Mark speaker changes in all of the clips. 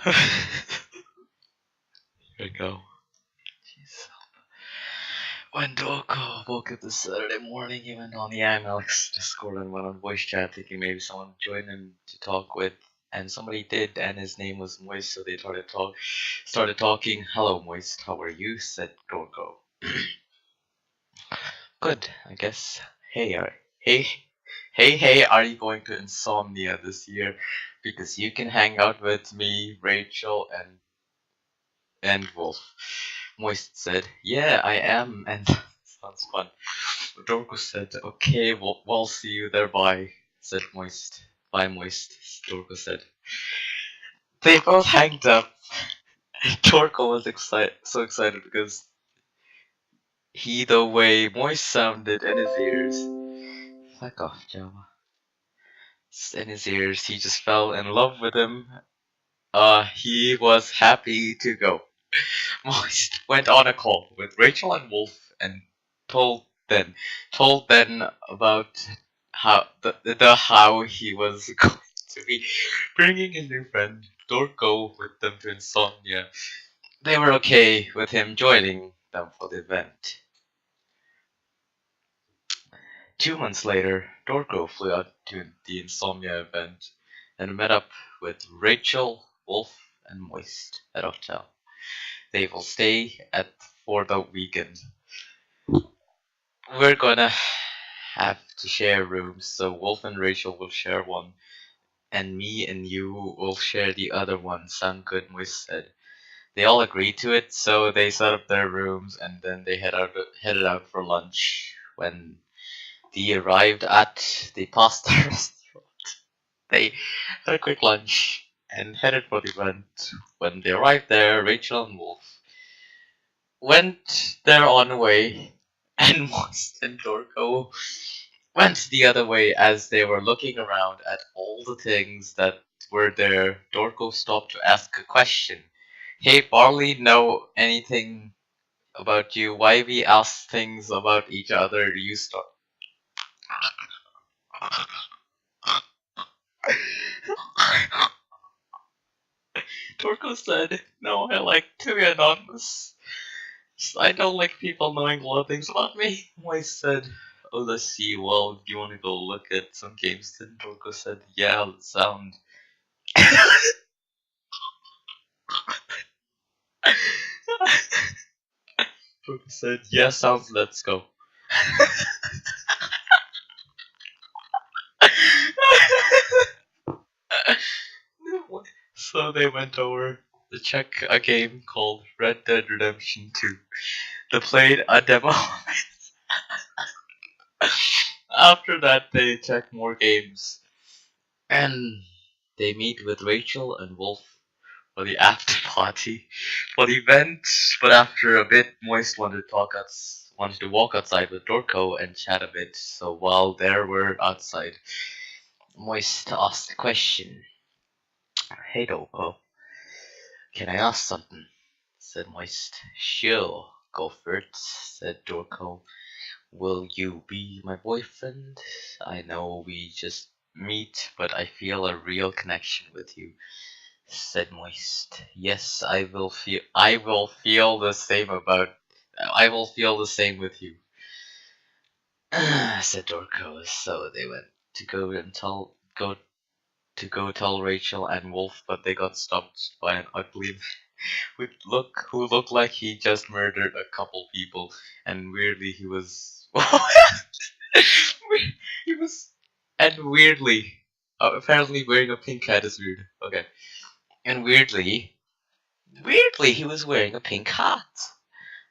Speaker 1: Here we go. Jeez. When Doko woke up this Saturday morning, he went on the Alex Discord and went on voice chat, thinking maybe someone would join him to talk with, and somebody did, and his name was Moist, so they started talking. Hello, Moist, how are you? Said Doko. Good, I guess. Hey, hey, are you going to Insomnia this year? Because you can hang out with me, Rachel, and Wolf. Moist said, yeah, I am, and sounds fun. Dorko said, okay, we'll see you there, bye, said Moist. Bye, Moist, Dorko said. They both hanged up. Dorko was so excited because the way Moist sounded in his ears. Fuck off, Java. In his ears, he just fell in love with him. He was happy to go. Moist went on a call with Rachel and Wolf and told them about how he was going to be bringing his new friend Dorko with them to Insomnia. They were okay with him joining them for the event. 2 months later, Dorko flew out to the Insomnia event and met up with Rachel, Wolf, and Moist at a hotel. They will stay for the weekend. We're gonna have to share rooms, so Wolf and Rachel will share one, and me and you will share the other one. Sound good, Moist said. They all agreed to it, so they set up their rooms, and then they headed out for lunch. When they arrived at the pasta restaurant, they had a quick lunch and headed for the event. When they arrived there, Rachel and Wolf went their own way, and Moist and Dorko went the other way. As they were looking around at all the things that were there, Dorko stopped to ask a question. Hey, Barley, know anything about you? Why we ask things about each other? You start. Dorko said, no, I like to be anonymous. I don't like people knowing a lot of things about me. Moist said, oh, let's see, well, do you want to go look at some games? Then Dorko said, yeah, let's sound. Dorko said, yeah, sounds, let's go. So they went over to check a game called Red Dead Redemption 2. They played a demo. After that, they check more games. And they meet with Rachel and Wolf for the after party for the event. But after a bit, Moist wanted to walk outside with Dorko and chat a bit. So while they were outside, Moist asked the question. Hey Dorko, can I ask something? Said Moist. Sure, go for it, said Dorko. Will you be my boyfriend? I know we just meet, but I feel a real connection with you, said Moist. Yes, I will feel the same with you. Said Dorko. So they went to go tell Rachel and Wolf, but they got stopped by an ugly who looked like he just murdered a couple people, and weirdly he was he was and weirdly apparently wearing a pink hat is weird. Okay, and weirdly he was wearing a pink hat.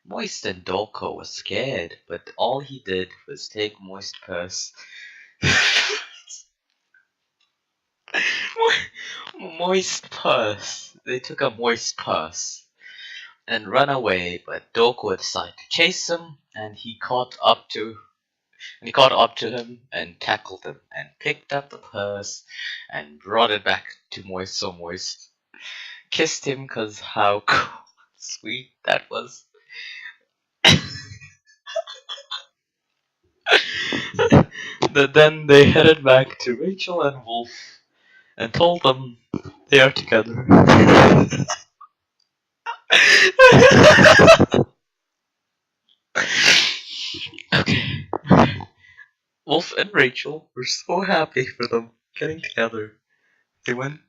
Speaker 1: Moist and Dorko was scared, but all he did was take Moist purse. Moist purse. They took a moist purse and ran away, but Dorko decided to chase him, and he caught up to him and tackled him and picked up the purse and brought it back to Moist. So Moist kissed him because how cool, sweet that was. Then they headed back to Rachel and Wolf and told them They are together. Okay. Wolf and Rachel were so happy for them getting together. They went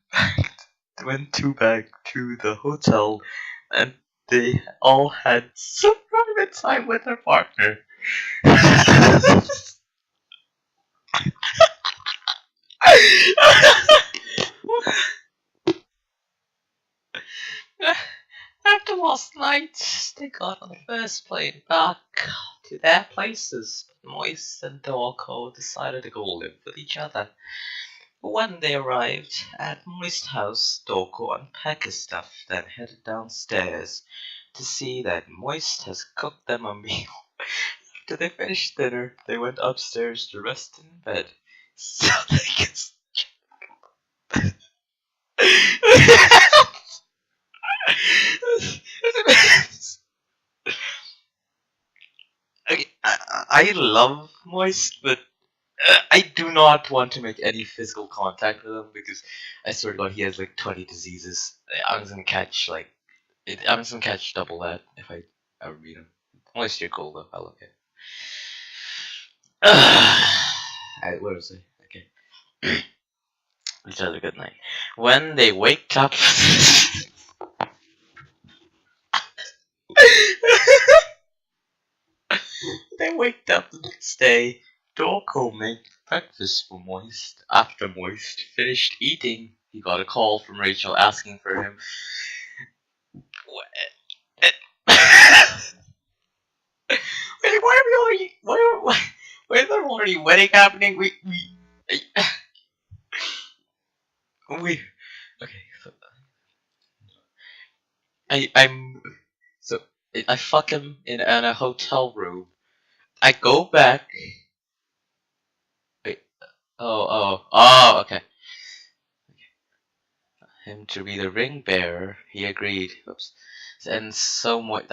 Speaker 1: back to the hotel, and they all had some private time with their partner. After last night, they got on the first plane back to their places. Moist and Dorco decided to go live with each other. When they arrived at Moist's house, Dorco unpacked his stuff, then headed downstairs to see that Moist has cooked them a meal. After they finished dinner, they went upstairs to rest in bed. So they could okay, I love Moist, but I do not want to make any physical contact with him because I swear to God, he has like 20 diseases. I'm just gonna catch I'm just gonna catch double that if I ever meet him. Unless you're cool though, I love it. Alright, where was I? Okay. Each other good night. When they waked up, they waked up the next day. Dorco made breakfast for Moist. After Moist finished eating, he got a call from Rachel asking for him. Wait, why are we already? Why is there already wedding happening? We. Okay, so I'm so I fuck him in a hotel room. I go back. Wait. Okay. Him to be the ring bearer. He agreed. Oops. And so Moist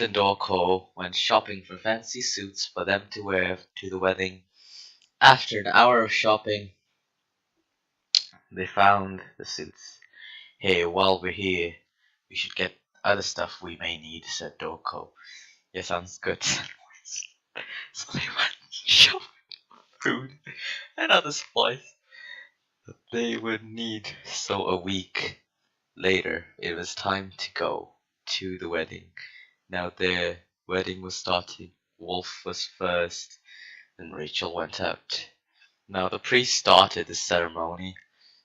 Speaker 1: and Dorco went shopping for fancy suits for them to wear to the wedding. After an hour of shopping, they found the suits. Hey, while we're here, we should get other stuff we may need, said Dorco. Yeah, sounds good. So they went shopping food and other supplies that they would need. So a week later, it was time to go to the wedding. Now their wedding was starting. Wolf was first, then Rachel went out. Now the priest started the ceremony.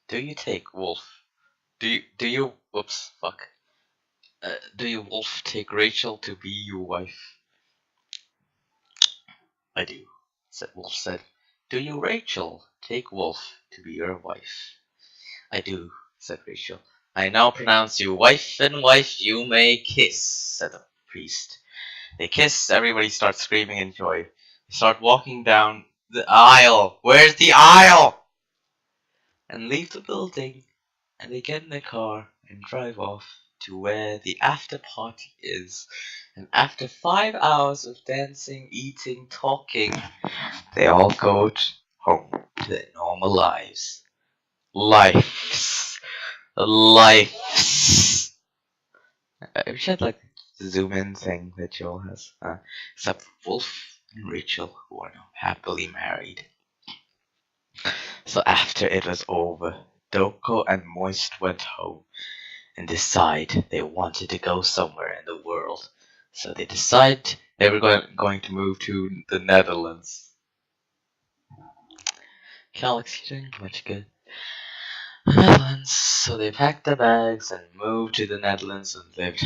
Speaker 1: Do you take Wolf? Whoops, fuck. Do you, Wolf, take Rachel to be your wife? I do, Wolf said. Do you, Rachel, take Wolf to be your wife? I do, said Rachel. I now pronounce you wife, and wife you may kiss, said the priest. They kiss, everybody starts screaming in joy. They start walking down the aisle. Where's the aisle? And leave the building, and they get in their car and drive off to where the after party is. And after 5 hours of dancing, eating, talking, they all go home to their normal lives. Lives. I wish I had like the zoom in thing that Joel has. Except Wolf and Rachel, who are now happily married. So after it was over, Doko and Moist went home and decided they wanted to go somewhere in the world. So they decided they were going to move to the Netherlands. Galaxy doing much good. Netherlands. So they packed their bags and moved to the Netherlands and lived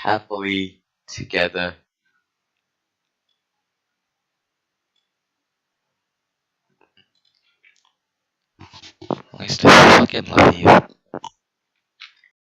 Speaker 1: happily together. I still fucking love you.